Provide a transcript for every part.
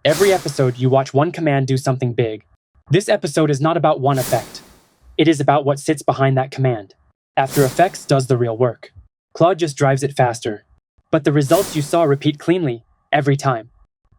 Every episode, you watch one command do something big. This episode is not about one effect. It is about what sits behind that command. After Effects does the real work. Claude just drives it faster. But the results you saw repeat cleanly, every time.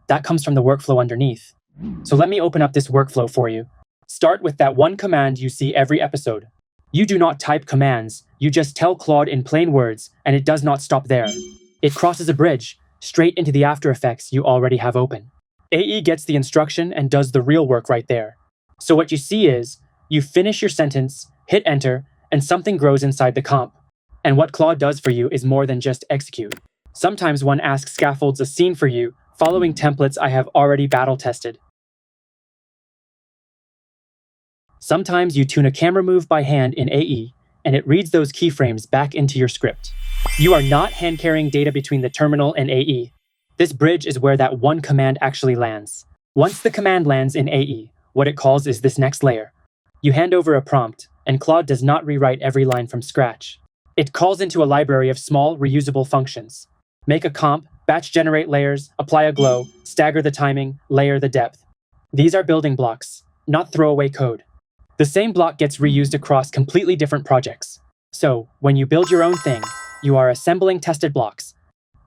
That comes from the workflow underneath. So let me open up this workflow for you. Start with that one command you see every episode. You do not type commands, you just tell Claude in plain words, and it does not stop there. It crosses a bridge, straight into the After Effects you already have open. AE gets the instruction and does the real work right there. So what you see is, you finish your sentence, hit enter, and something grows inside the comp. And what Claude does for you is more than just execute. Sometimes one asks scaffolds a scene for you, following templates I have already battle tested. Sometimes you tune a camera move by hand in AE, and it reads those keyframes back into your script. You are not hand-carrying data between the terminal and AE. This bridge is where that one command actually lands. Once the command lands in AE, what it calls is this next layer. You hand over a prompt, and Claude does not rewrite every line from scratch. It calls into a library of small, reusable functions. Make a comp, batch generate layers, apply a glow, stagger the timing, layer the depth. These are building blocks, not throwaway code. The same block gets reused across completely different projects. So, when you build your own thing, you are assembling tested blocks,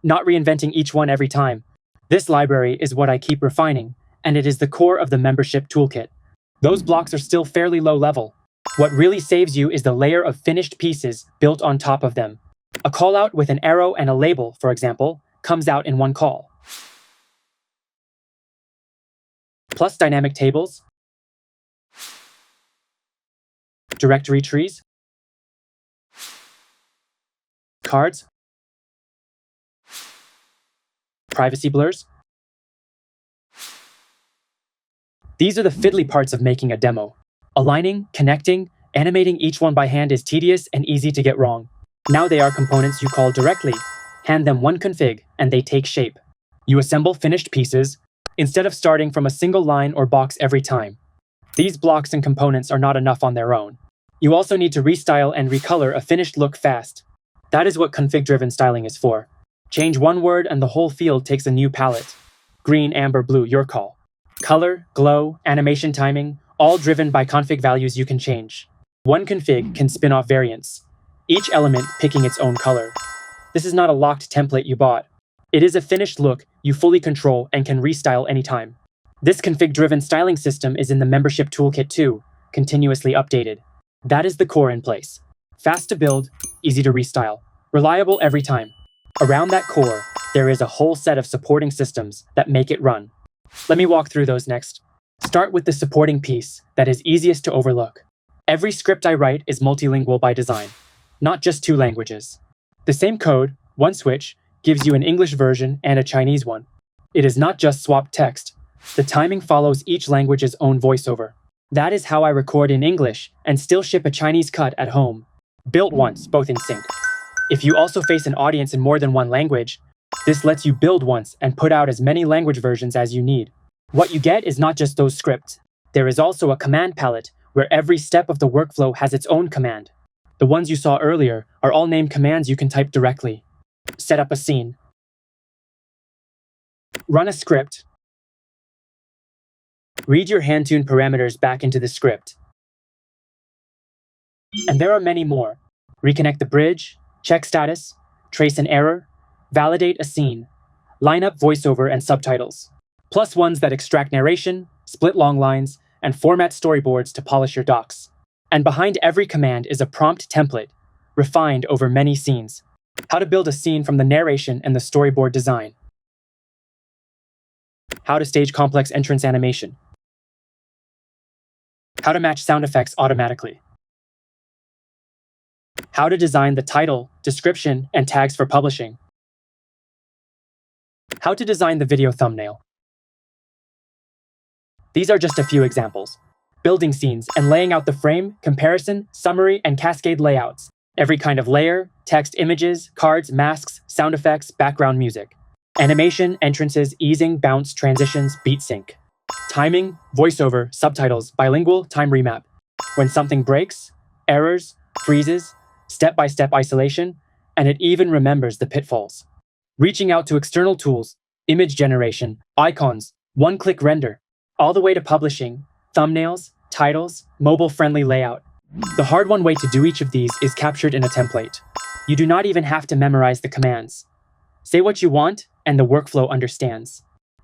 not reinventing each one every time. This library is what I keep refining, and it is the core of the membership toolkit. Those blocks are still fairly low level. What really saves you is the layer of finished pieces built on top of them. A callout with an arrow and a label, for example, comes out in one call. Plus dynamic tables, directory trees, cards, privacy blurs. These are the fiddly parts of making a demo. Aligning, connecting, animating each one by hand is tedious and easy to get wrong. Now they are components you call directly. Hand them one config, and they take shape. You assemble finished pieces, instead of starting from a single line or box every time. These blocks and components are not enough on their own. You also need to restyle and recolor a finished look fast. That is what config-driven styling is for. Change one word and the whole field takes a new palette. Green, amber, blue, your call. Color, glow, animation timing, all driven by config values you can change. One config can spin off variants, each element picking its own color. This is not a locked template you bought. It is a finished look you fully control and can restyle anytime. This config-driven styling system is in the membership toolkit too, continuously updated. That is the core in place. Fast to build, easy to restyle, reliable every time. Around that core, there is a whole set of supporting systems that make it run. Let me walk through those next. Start with the supporting piece that is easiest to overlook. Every script I write is multilingual by design, not just 2 languages. The same code, one switch, gives you an English version and a Chinese one. It is not just swapped text. The timing follows each language's own voiceover. That is how I record in English and still ship a Chinese cut at home. Built once, both in sync. If you also face an audience in more than one language, this lets you build once and put out as many language versions as you need. What you get is not just those scripts. There is also a command palette where every step of the workflow has its own command. The ones you saw earlier are all named commands you can type directly. Set up a scene. Run a script. Read your hand-tuned parameters back into the script. And there are many more. Reconnect the bridge, check status, trace an error, validate a scene, line up voiceover and subtitles, plus ones that extract narration, split long lines, and format storyboards to polish your docs. And behind every command is a prompt template, refined over many scenes. How to build a scene from the narration and the storyboard design. How to stage complex entrance animation. How to match sound effects automatically. How to design the title, description, and tags for publishing. How to design the video thumbnail. These are just a few examples. Building scenes and laying out the frame, comparison, summary, and cascade layouts. Every kind of layer, text, images, cards, masks, sound effects, background music. Animation, entrances, easing, bounce, transitions, beat sync. Timing, voiceover, subtitles, bilingual, time remap. When something breaks, errors, freezes, step-by-step isolation, and it even remembers the pitfalls. Reaching out to external tools, image generation, icons, One-click render, all the way to publishing, thumbnails, titles, mobile-friendly layout. The hard-won way to do each of these is captured in a template. You do not even have to memorize the commands. Say what you want, and the workflow understands.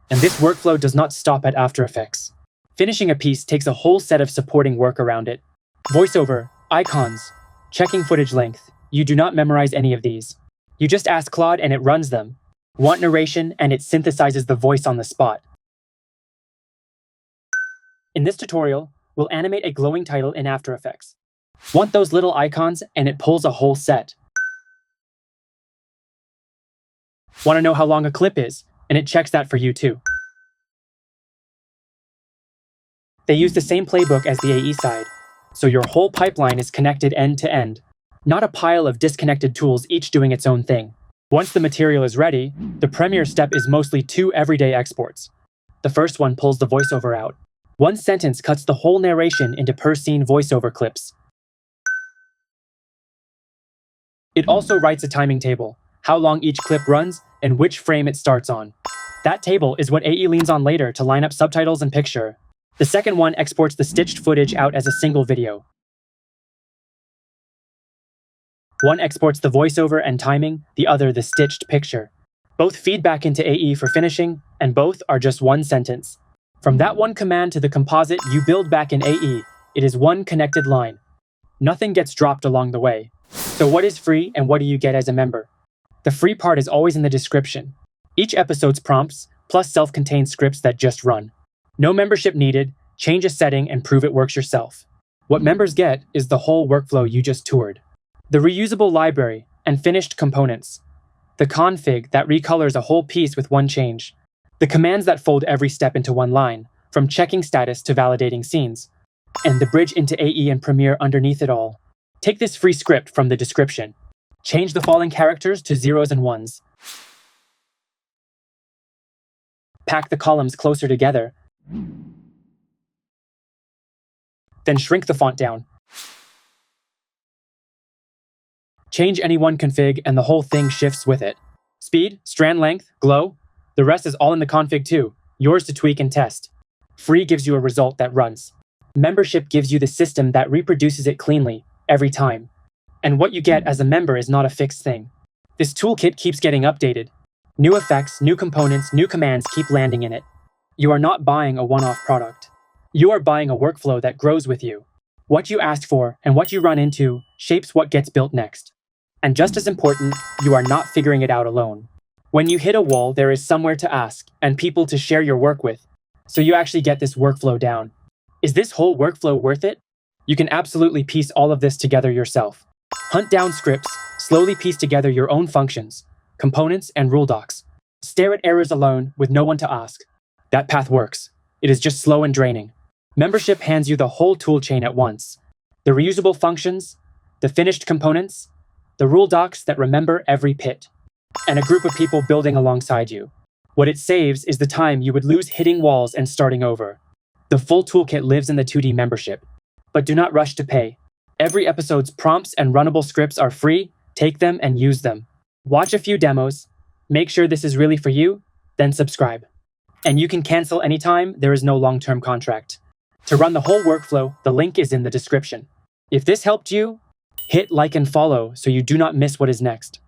And this workflow does not stop at After Effects. Finishing a piece takes a whole set of supporting work around it. Voiceover, icons, checking footage length. You do not memorize any of these. You just ask Claude and it runs them. Want narration and it synthesizes the voice on the spot. In this tutorial, we'll animate a glowing title in After Effects. Want those little icons and it pulls a whole set. Want to know how long a clip is, and it checks that for you too. They use the same playbook as the AE side, so your whole pipeline is connected end to end, not a pile of disconnected tools each doing its own thing. Once the material is ready, the Premiere step is mostly 2 everyday exports. The first one pulls the voiceover out. One sentence cuts the whole narration into per-scene voiceover clips. It also writes a timing table, how long each clip runs, and which frame it starts on. That table is what AE leans on later to line up subtitles and picture. The second one exports the stitched footage out as a single video. One exports the voiceover and timing, the other the stitched picture. Both feed back into AE for finishing, and both are just one sentence. From that one command to the composite you build back in AE, it is one connected line. Nothing gets dropped along the way. So what is free and what do you get as a member? The free part is always in the description. Each episode's prompts, plus self-contained scripts that just run. No membership needed, change a setting and prove it works yourself. What members get is the whole workflow you just toured. The reusable library and finished components. The config that recolors a whole piece with one change. The commands that fold every step into one line, from checking status to validating scenes. And the bridge into AE and Premiere underneath it all. Take this free script from the description. Change the falling characters to 0s and 1s. Pack the columns closer together. Then shrink the font down. Change any one config and the whole thing shifts with it. Speed, strand length, glow. The rest is all in the config too, yours to tweak and test. Free gives you a result that runs. Membership gives you the system that reproduces it cleanly, every time. And what you get as a member is not a fixed thing. This toolkit keeps getting updated. New effects, new components, new commands keep landing in it. You are not buying a one-off product. You are buying a workflow that grows with you. What you ask for and what you run into shapes what gets built next. And just as important, you are not figuring it out alone. When you hit a wall, there is somewhere to ask and people to share your work with. So you actually get this workflow down. Is this whole workflow worth it? You can absolutely piece all of this together yourself. Hunt down scripts, slowly piece together your own functions, components, and rule docs. Stare at errors alone with no one to ask. That path works. It is just slow and draining. Membership hands you the whole toolchain at once. The reusable functions, the finished components, the rule docs that remember every pit, and a group of people building alongside you. What it saves is the time you would lose hitting walls and starting over. The full toolkit lives in the 2D membership. But do not rush to pay. Every episode's prompts and runnable scripts are free. Take them and use them. Watch a few demos. Make sure this is really for you, then subscribe. And you can cancel anytime. There is no long-term contract. To run the whole workflow, the link is in the description. If this helped you, hit like and follow so you do not miss what is next.